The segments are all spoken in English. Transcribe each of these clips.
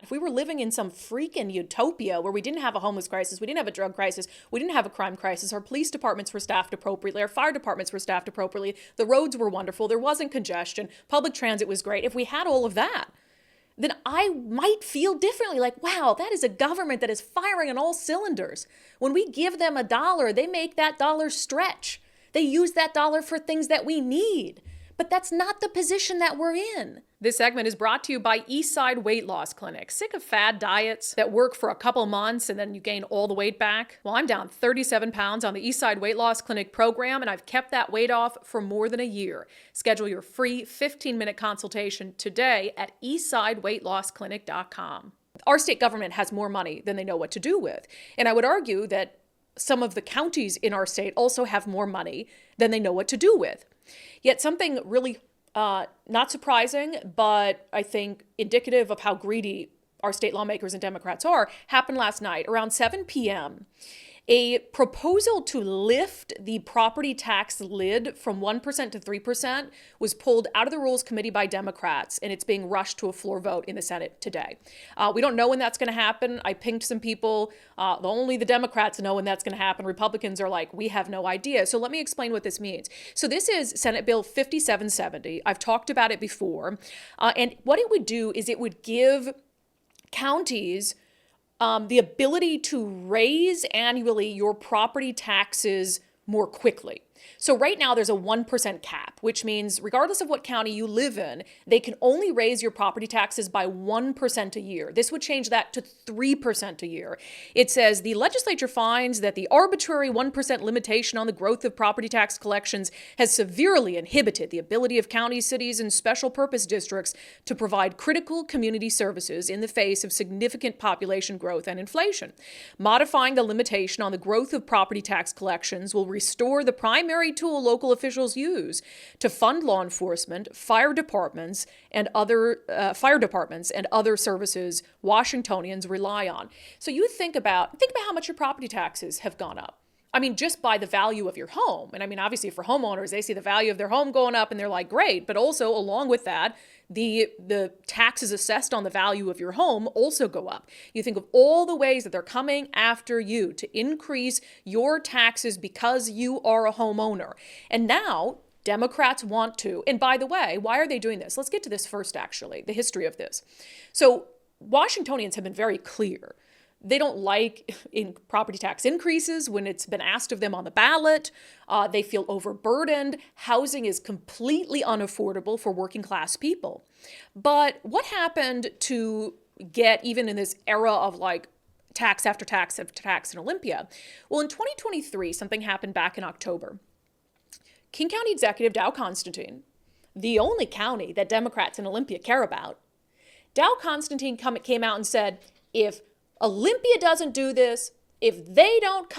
If we were living in some freaking utopia where we didn't have a homeless crisis, we didn't have a drug crisis, we didn't have a crime crisis, our police departments were staffed appropriately, our fire departments were staffed appropriately, the roads were wonderful, there wasn't congestion, public transit was great. If we had all of that, then I might feel differently. Like, wow, that is a government that is firing on all cylinders. When we give them a dollar, they make that dollar stretch. They use that dollar for things that we need. But that's not the position that we're in. This segment is brought to you by Eastside Weight Loss Clinic. Sick of fad diets that work for a couple months and then you gain all the weight back? Well, I'm down 37 pounds on the Eastside Weight Loss Clinic program, and I've kept that weight off for more than a year. Schedule your free 15-minute consultation today at eastsideweightlossclinic.com. Our state government has more money than they know what to do with. And I would argue that some of the counties in our state also have more money than they know what to do with. Yet something really not surprising, but I think indicative of how greedy our state lawmakers and Democrats are, happened last night around 7 p.m. A proposal to lift the property tax lid from 1% to 3% was pulled out of the Rules Committee by Democrats, and it's being rushed to a floor vote in the Senate today. We don't know when that's going to happen. I pinged some people. Only the Democrats know when that's going to happen. Republicans are like, we have no idea. So let me explain what this means. So this is Senate Bill 5770. I've talked about it before. And what it would do is it would give counties the ability to raise annually your property taxes more quickly. So right now there's a 1% cap, which means regardless of what county you live in, they can only raise your property taxes by 1% a year. This would change that to 3% a year. It says the legislature finds that the arbitrary 1% limitation on the growth of property tax collections has severely inhibited the ability of counties, cities, and special purpose districts to provide critical community services in the face of significant population growth and inflation. Modifying the limitation on the growth of property tax collections will restore the primary tool local officials use to fund law enforcement, fire departments, and other services Washingtonians rely on. So you think about how much your property taxes have gone up. I mean, just by the value of your home. And I mean, obviously for homeowners, they see the value of their home going up and they're like, great. But also along with that, the taxes assessed on the value of your home also go up. You think of all the ways that they're coming after you to increase your taxes because you are a homeowner. And now Democrats want to, and by the way, why are they doing this? Let's get to this first, actually, the history of this. So Washingtonians have been very clear. They don't like property tax increases when it's been asked of them on the ballot. They feel overburdened. Housing is completely unaffordable for working class people. But what happened to get, even in this era of like tax after tax after tax in Olympia? Well, in 2023, something happened back in October. King County Executive Dow Constantine, the only county that Democrats in Olympia care about, Dow Constantine came out and said, if Olympia doesn't do this, if they don't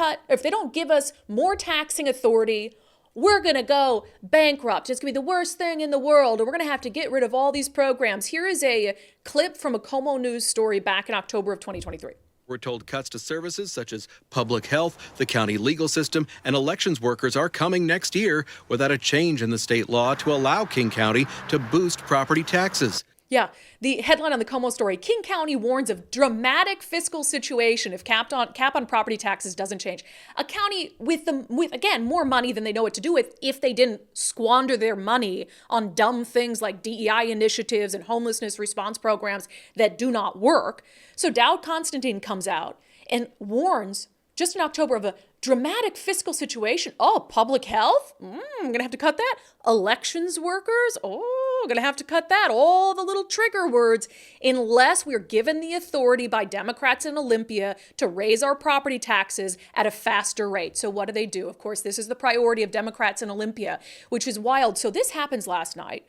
give us more taxing authority, we're going to go bankrupt. It's going to be the worst thing in the world, and we're going to have to get rid of all these programs. Here is a clip from a Como News story back in October of 2023. We're told cuts to services such as public health, the county legal system, and elections workers are coming next year without a change in the state law to allow King County to boost property taxes. Yeah, the headline on the Como story, King County warns of dramatic fiscal situation if cap on property taxes doesn't change. A county with again, more money than they know what to do with if they didn't squander their money on dumb things like DEI initiatives and homelessness response programs that do not work. So Dow Constantine comes out and warns just in October of a dramatic fiscal situation. Oh, public health? I'm going to have to cut that. Elections workers? Oh, going to have to cut that. All the little trigger words, unless we're given the authority by Democrats in Olympia to raise our property taxes at a faster rate. So what do? Of course, this is the priority of Democrats in Olympia, which is wild. So this happens last night.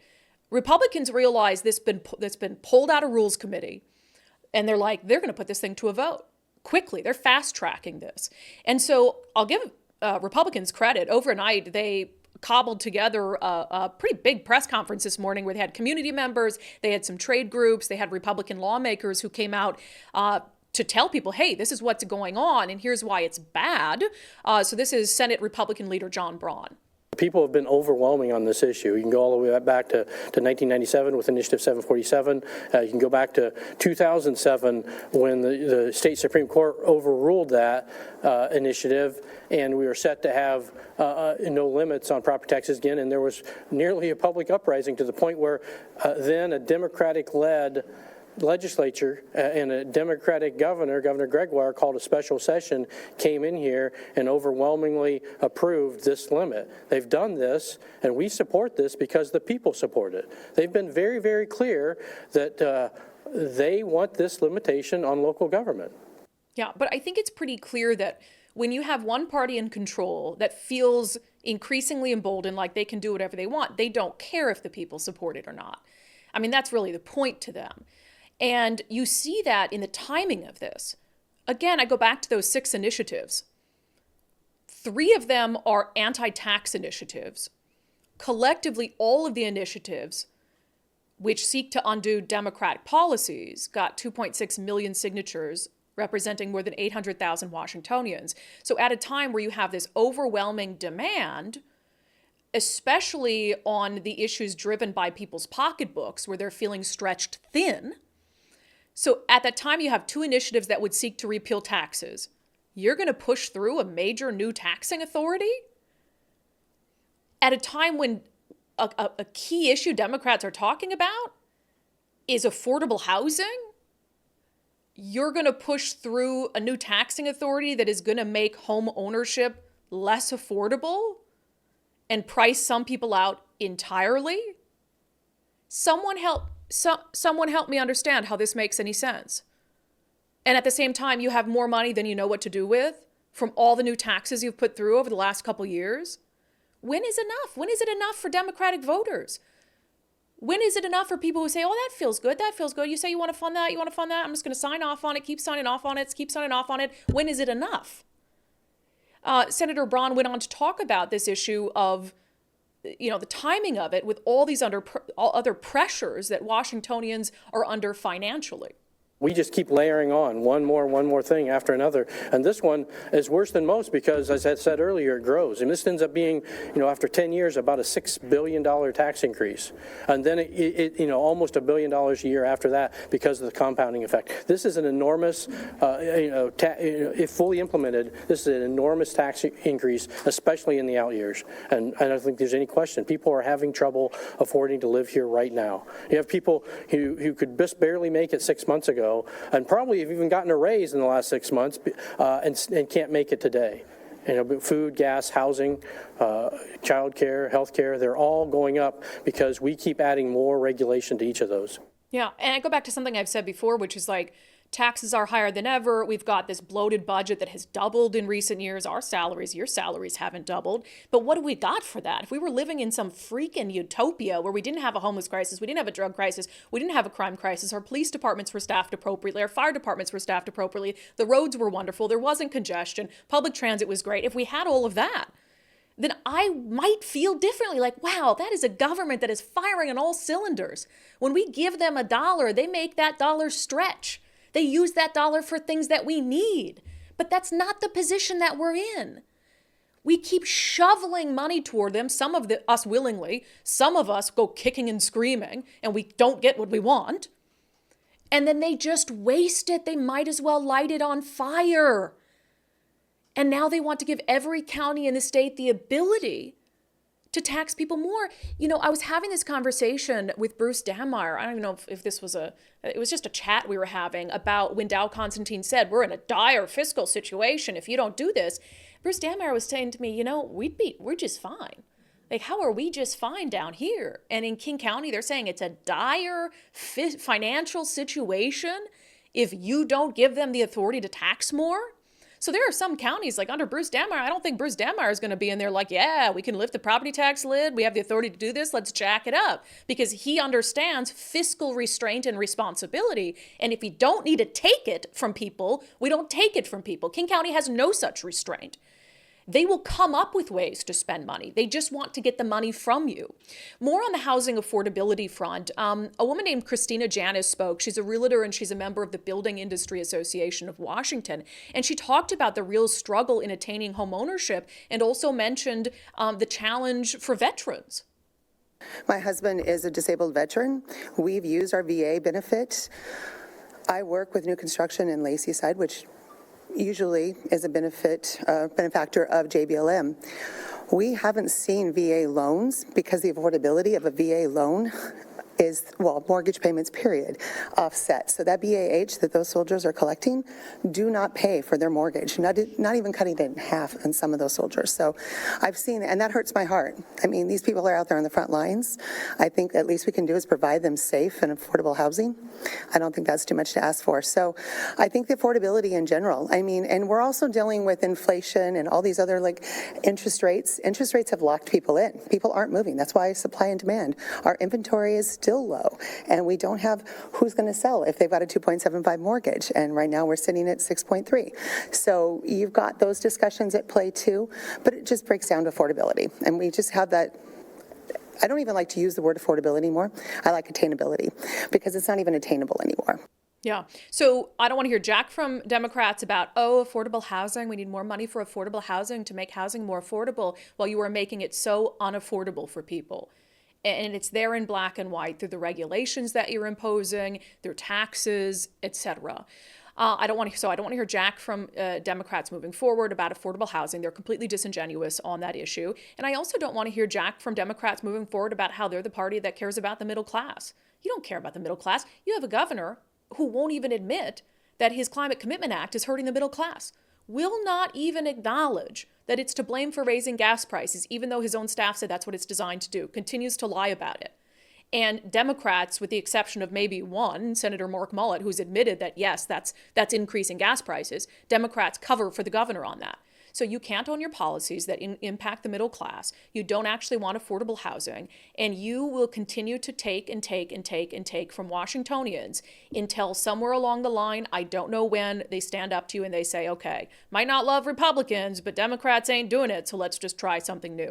Republicans realize that's been pulled out of Rules Committee, and they're going to put this thing to a vote quickly. They're fast tracking this. And so I'll give Republicans credit. Overnight, they cobbled together a pretty big press conference this morning where they had community members, they had some trade groups, they had Republican lawmakers who came out to tell people, hey, this is what's going on and here's why it's bad. So this is Senate Republican leader John Braun. People have been overwhelming on this issue. You can go all the way back to 1997 with Initiative 747. You can go back to 2007 when the state Supreme Court overruled that initiative, and we were set to have no limits on property taxes again, and there was nearly a public uprising to the point where then a Democratic-led legislature and a Democratic governor, Governor Gregoire, called a special session, came in here and overwhelmingly approved this limit. They've done this, and we support this because the people support it. They've been very, very clear that they want this limitation on local government. Yeah, but I think it's pretty clear that when you have one party in control that feels increasingly emboldened, like they can do whatever they want, they don't care if the people support it or not. I mean, that's really the point to them. And you see that in the timing of this. Again, I go back to those 6 initiatives. 3 of them are anti-tax initiatives. Collectively, all of the initiatives which seek to undo Democratic policies got 2.6 million signatures, representing more than 800,000 Washingtonians. So at a time where you have this overwhelming demand, especially on the issues driven by people's pocketbooks, where they're feeling stretched thin. So at that time, you have 2 initiatives that would seek to repeal taxes. You're going to push through a major new taxing authority? At a time when a key issue Democrats are talking about is affordable housing? You're going to push through a new taxing authority that is going to make home ownership less affordable and price some people out entirely? Someone help me understand how this makes any sense. And at the same time, you have more money than you know what to do with from all the new taxes you've put through over the last couple years. When is enough? When is it enough for Democratic voters? When is it enough for people who say, oh, that feels good, that feels good. You say you want to fund that, I'm just going to sign off on it, keep signing off on it, keep signing off on it. When is it enough? Senator Braun went on to talk about this issue of the timing of it with all these other pressures that Washingtonians are under financially. We just keep layering on one more thing after another. And this one is worse than most because, as I said earlier, it grows. And this ends up being, after 10 years, about a $6 billion tax increase. And then it almost $1 billion a year after that because of the compounding effect. This is an enormous, if fully implemented, this is an enormous tax increase, especially in the out years. And I don't think there's any question. People are having trouble affording to live here right now. You have people who could just barely make it 6 months ago, and probably have even gotten a raise in the last 6 months and can't make it today. Food, gas, housing, childcare, healthcare, they're all going up because we keep adding more regulation to each of those. Yeah, and I go back to something I've said before, which is like, taxes are higher than ever. We've got this bloated budget that has doubled in recent years. Our salaries, your salaries haven't doubled. But what do we got for that? If we were living in some freaking utopia where we didn't have a homeless crisis, we didn't have a drug crisis, we didn't have a crime crisis, our police departments were staffed appropriately, our fire departments were staffed appropriately, the roads were wonderful, there wasn't congestion, public transit was great. If we had all of that, then I might feel differently. Like, wow, that is a government that is firing on all cylinders. When we give them $1, they make that dollar stretch. They use that dollar for things that we need. But that's not the position that we're in. We keep shoveling money toward them, some of us willingly, some of us go kicking and screaming, and we don't get what we want. And then they just waste it. They might as well light it on fire. And now they want to give every county in the state the ability to tax people more. I was having this conversation with Bruce Dammeier. I don't even know if this was it was just a chat we were having about when Dow Constantine said, we're in a dire fiscal situation if you don't do this. Bruce Dammeier was saying to me, we're just fine. Like, how are we just fine down here? And in King County, they're saying it's a dire financial situation if you don't give them the authority to tax more. So there are some counties, like under Bruce Dammeier, I don't think Bruce Dammeier is going to be in there like, yeah, we can lift the property tax lid. We have the authority to do this. Let's jack it up. Because he understands fiscal restraint and responsibility. And if we don't need to take it from people, we don't take it from people. King County has no such restraint. They will come up with ways to spend money. They just want to get the money from you. More on the housing affordability front, a woman named Christina Janis spoke. She's a realtor and she's a member of the Building Industry Association of Washington. And she talked about the real struggle in attaining home ownership and also mentioned the challenge for veterans. My husband is a disabled veteran. We've used our VA benefit. I work with new construction in Lacey Side, which usually is a benefactor of JBLM. We haven't seen VA loans because the affordability of a VA loan is, well, mortgage payments, period, offset. So that BAH that those soldiers are collecting do not pay for their mortgage, not even cutting it in half on some of those soldiers. So I've seen, and that hurts my heart. I mean, these people are out there on the front lines. I think at least we can do is provide them safe and affordable housing. I don't think that's too much to ask for. So I think the affordability in general, I mean, and we're also dealing with inflation and all these other like interest rates. Interest rates have locked people in. People aren't moving. That's why supply and demand. Our inventory is still low, and we don't have who's going to sell if they've got a 2.75 mortgage, and right now we're sitting at 6.3. So you've got those discussions at play too, but it just breaks down to affordability, and we just have that. I don't even like to use the word affordability anymore. I like attainability, because it's not even attainable anymore. Yeah. So I don't want to hear jack from Democrats about, oh, affordable housing. We need more money for affordable housing to make housing more affordable, while you are making it so unaffordable for people. And it's there in black and white through the regulations that you're imposing, through taxes, etc. I don't want to hear jack from Democrats moving forward about affordable housing. They're completely disingenuous on that issue. And I also don't want to hear jack from Democrats moving forward about how they're the party that cares about the middle class. You don't care about the middle class. You have a governor who won't even admit that his Climate Commitment Act is hurting the middle class. Will not even acknowledge that it's to blame for raising gas prices, even though his own staff said that's what it's designed to do, continues to lie about it. And Democrats, with the exception of maybe one, Senator Mark Mullet, who's admitted that, yes, that's increasing gas prices, Democrats cover for the governor on that. So you can't own your policies that impact the middle class. You don't actually want affordable housing. And you will continue to take and take and take and take from Washingtonians until somewhere along the line, I don't know when, they stand up to you and they say, okay, might not love Republicans, but Democrats ain't doing it, so let's just try something new.